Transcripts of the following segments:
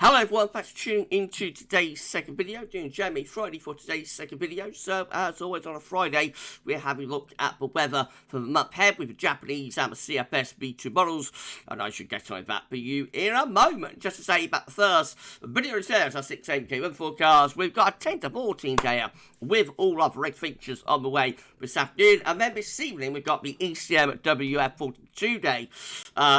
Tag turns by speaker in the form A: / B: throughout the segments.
A: Hello everyone, thanks for tuning into today's second video, doing JMA Friday for today's second video. So as always on a Friday, we're having a look at the weather for the month ahead with the Japanese and the CFS V2 models, and I should get on that for you in a moment. Just to say about the first video reserves, our 6 AM weather forecast, we've got a 10 to 14 day with all of the red features on the way this afternoon, and then this evening we've got the ECM WF 42 day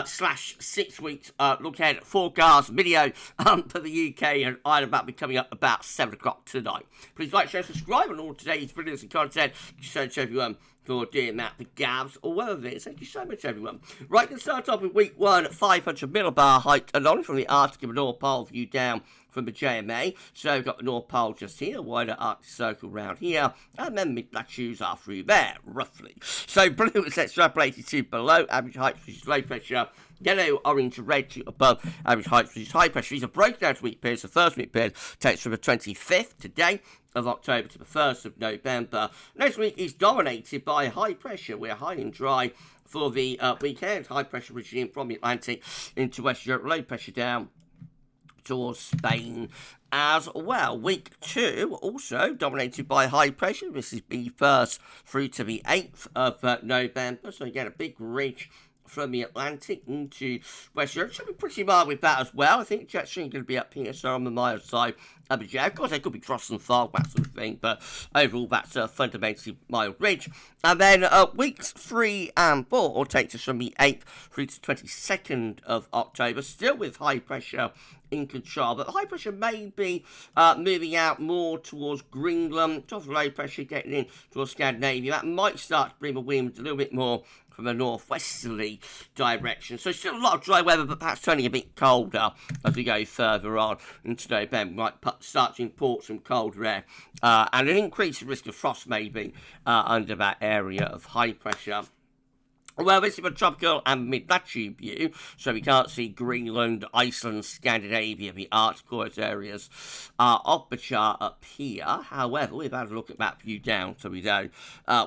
A: slash 6 weeks look ahead forecast video for the UK and Ireland. That will be coming up about 7 o'clock tonight. Please like, share, subscribe on all today's videos and content. Thank you so much everyone for doing that. The GavsWeatherVids. Thank you so much everyone. Right, let's start off with week 1, 500 millibar height along from the Arctic and North Pole view down from the JMA. So we've got the North Pole just here, wider Arctic Circle round here, and then mid-latitudes are through there, roughly. So blue is extrapolated to below average height, which is low pressure. Yellow, orange, red to above average height, which is high pressure. These are broken down to week periods. The first week period takes from the 25th today of October to the 1st of November. Next week is dominated by high pressure. We're high and dry for the weekend. High pressure regime from the Atlantic into West Europe. Low pressure down towards Spain as well. Week 2 also dominated by high pressure. This is the 1st through to the 8th of November. So again, a big ridge from the Atlantic into West Europe. Should be pretty mild with that as well. I think jet stream going to be up here, so on the mild side of the jet. Of course, there could be frost and fog, that sort of thing, but overall, that's a fundamentally mild ridge. And then weeks 3 and 4 takes us from the 8th through to 22nd of October, still with high pressure in control, but the high pressure may be moving out more towards Greenland, towards low pressure getting in towards Scandinavia. That might start to bring the wind a little bit more from a northwesterly direction. So still a lot of dry weather, but perhaps turning a bit colder as we go further on into November. We might start to import some colder air and an increased risk of frost maybe under that area of high pressure. Well, this is a tropical and mid-latitude view, so we can't see Greenland, Iceland, Scandinavia, the Arctic areas of the chart up here. However, we've had a look at that view down, so we know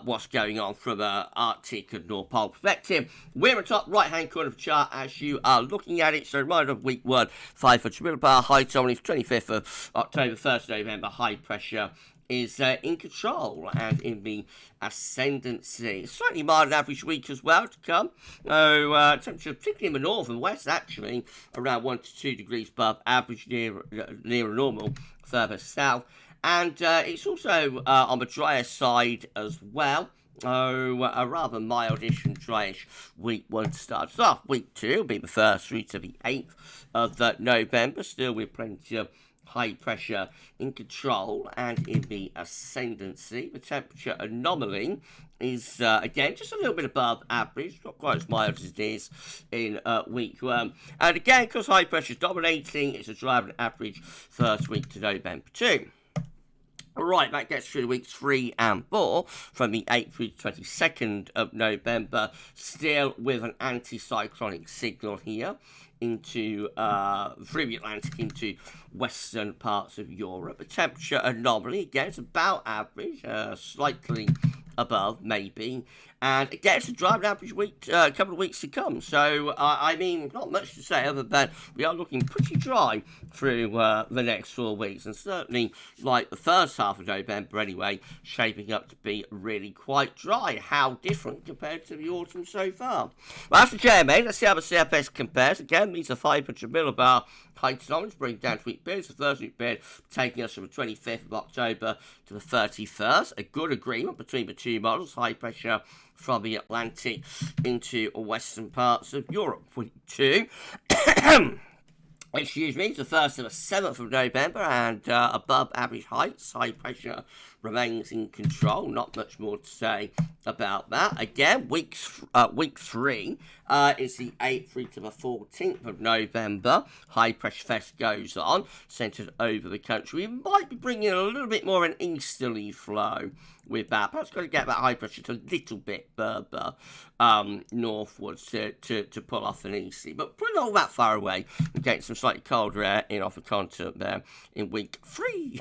A: what's going on from an Arctic and North Pole perspective. We're in the top right-hand corner of the chart as you are looking at it. So, reminder of week 1, 500 millibar, high only 25th of October, 1st of November, high pressure is in control and in the ascendancy. Slightly milder average week as well to come. Temperature, particularly in the north and west, actually around 1 to 2 degrees above average, near normal further south. And it's also on the drier side as well. A rather mildish and dryish week 1 starts off. Week 2 will be the 1st through to the 8th of November, still with plenty of high pressure in control and in the ascendancy. The temperature anomaly is, again, just a little bit above average, not quite as mild as it is in week 1. And again, because high pressure is dominating, it's a dry and average first week to November 2. Right, that gets through weeks 3 and 4 from the 8th through the 22nd of November, still with an anticyclonic signal here into through the Atlantic into western parts of Europe. The temperature anomaly, again, it's about average, slightly above maybe, and again it's a dry and average week, couple of weeks to come. So I mean, not much to say other than we are looking pretty dry through the next 4 weeks, and certainly like the first half of November anyway, shaping up to be really quite dry. How different compared to the autumn so far? Well, that's the JMA. Let's see how the CFS compares. Again, these are 500 millibar heights on, bring down to week periods. The first week period taking us from the 25th of October to the 31st. A good agreement between the two models. High pressure from the Atlantic into western parts of Europe. Week 2. Excuse me, the 1st to the 7th of November, and above average heights. High pressure remains in control. Not much more to say about that. Again, week 3 is the 8th through to the 14th of November. High pressure fest goes on, centred over the country. We might be bringing a little bit more of an easterly flow with that. Perhaps got to get that high pressure to a little bit further northwards to pull off an easterly. But probably not that far away. We're getting some slightly colder air in off the continent there in week 3.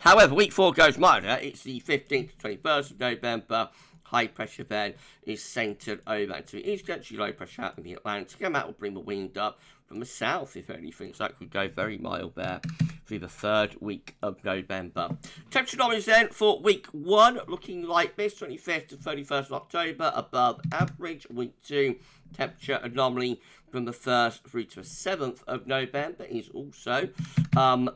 A: However, week 4 goes milder. It's the 15th to 21st of November. High pressure then is centred over to the east country, low pressure out in the Atlantic, and that will bring the wind up from the south, if anything. So that could go very mild there through the third week of November. Temperature anomalies then for week 1, looking like this, 25th to 31st of October, above average. Week 2, temperature anomaly from the 1st through to the 7th of November is also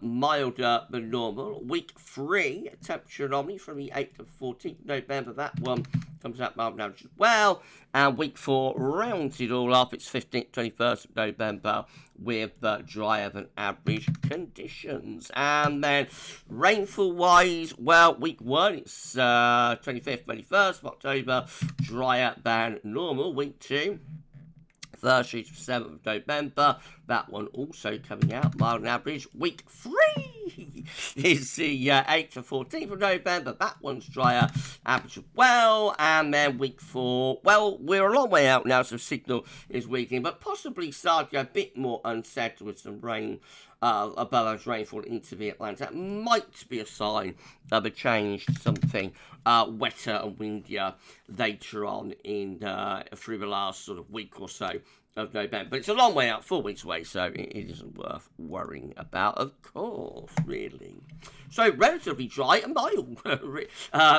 A: milder than normal. Week 3, temperature anomaly from the 8th to 14th of November. That one comes out mild now as well. And week 4 rounds it all up. It's 15th, 21st of November with drier than average conditions. And then rainfall-wise, well, week 1, it's 25th, 21st of October, drier than normal. Week 2, 3rd to 7th of November. That one also coming out mild and average. Week 3 is the 8th to 14th of November. That one's drier, average as well. And then week 4, well, we're a long way out now, so signal is weakening, but possibly starting a bit more unsettled with some rain, above average rainfall into the Atlantic. That might be a sign of a change to something wetter and windier later on in through the last sort of week or so of November. But it's a long way out, 4 weeks away, so it isn't worth worrying about, of course, really. So relatively dry and mild,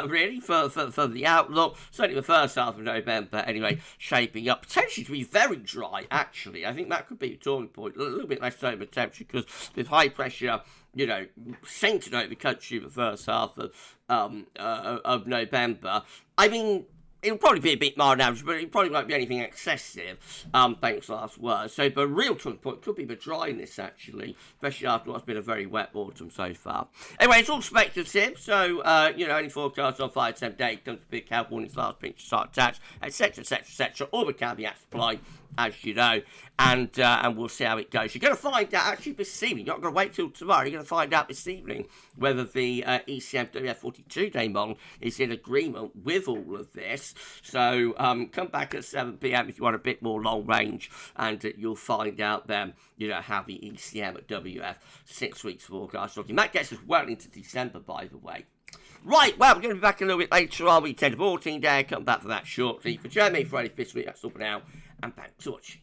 A: really, for the outlook. Certainly the first half of November, anyway, shaping up. Potentially to be very dry, actually. I think that could be a talking point. A little bit less over temperature, because with high pressure, you know, centred over the country the first half of November. I mean, it'll probably be a bit mild average, but it probably won't be anything excessive, thanks last word. So the real talking point could be the dryness, actually, especially after what's been a very wet autumn so far. Anyway, it's all speculative, so, you know, any forecast on 5-10 days, don't be big cow warnings, last pinch, start attached, etc., etc., etc., all the caveats apply, as you know, and we'll see how it goes. You're going to find out, actually, this evening. You're not going to wait till tomorrow. You're going to find out this evening whether the ECM WF 42-day model is in agreement with all of this. So come back at 7 p.m. if you want a bit more long range, and you'll find out then, you know, how the ECM at WF 6 weeks forecast looking. That gets us well into December, by the way. Right, well, we're going to be back a little bit later on. We 10 to 14 day. Come back for that shortly. For JMA Friday this week, that's all for now. And thanks for watching.